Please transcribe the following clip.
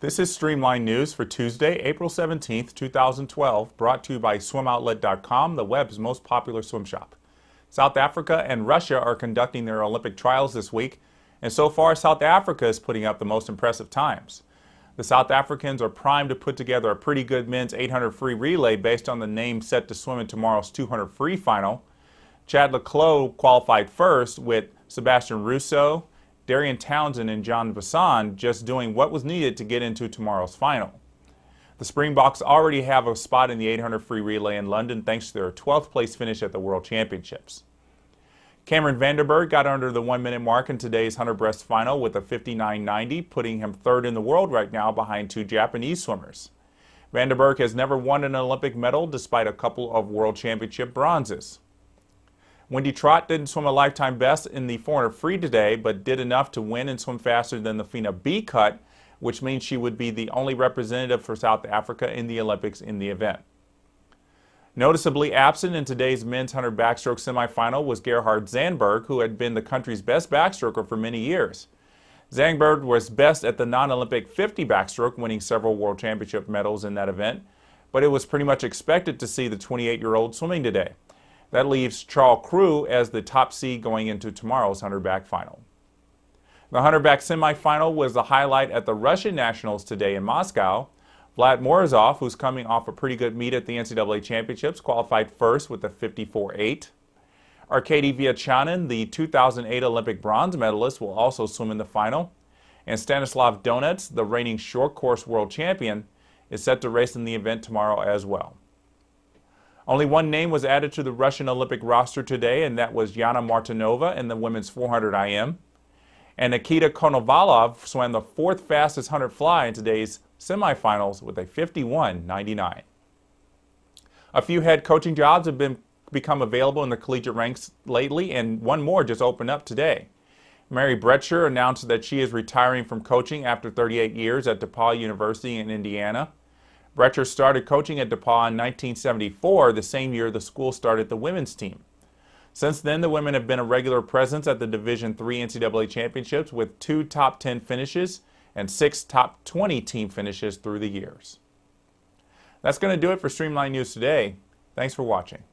This is Streamline News for Tuesday, April 17th, 2012, brought to you by SwimOutlet.com, the web's most popular swim shop. South Africa and Russia are conducting their Olympic trials this week, and so far South Africa is putting up the most impressive times. The South Africans are primed to put together a pretty good men's 800 free relay based on the name set to swim in tomorrow's 200 free final. Chad le Clos qualified first, with Sebastian Russo, Darian Townsend and John Bassan just doing what was needed to get into tomorrow's final. The Springboks already have a spot in the 800 free relay in London thanks to their 12th place finish at the World Championships. Cameron Vanderburg got under the 1 minute mark in today's 100 breast final with a 59.90, putting him third in the world right now behind two Japanese swimmers. Vanderburg has never won an Olympic medal despite a couple of World Championship bronzes. Wendy Trott didn't swim a lifetime best in the 400 free today, but did enough to win and swim faster than the FINA B cut, which means she would be the only representative for South Africa in the Olympics in the event. Noticeably absent in today's men's 100 backstroke semifinal was Gerhard Zandberg, who had been the country's best backstroker for many years. Zandberg was best at the non-Olympic 50 backstroke, winning several World Championship medals in that event, but it was pretty much expected to see the 28-year-old swimming today. That leaves Charles Crew as the top seed going into tomorrow's 100 back final. The 100 back semifinal was the highlight at the Russian Nationals today in Moscow. Vlad Morozov, who's coming off a pretty good meet at the NCAA Championships, qualified first with a 54.8. Arkady Vyachenin, the 2008 Olympic bronze medalist, will also swim in the final. And Stanislav Donets, the reigning short course world champion, is set to race in the event tomorrow as well. Only one name was added to the Russian Olympic roster today, and that was Yana Martinova in the women's 400 IM. And Nikita Konovalov swam the fourth fastest 100 fly in today's semifinals with a 51.99. A few head coaching jobs have become available in the collegiate ranks lately, and one more just opened up today. Mary Bretcher announced that she is retiring from coaching after 38 years at DePaul University in Indiana. Bretcher started coaching at DePaul in 1974, the same year the school started the women's team. Since then, the women have been a regular presence at the Division III NCAA Championships with 2 top 10 finishes and 6 top 20 team finishes through the years. That's going to do it for Streamline News today. Thanks for watching.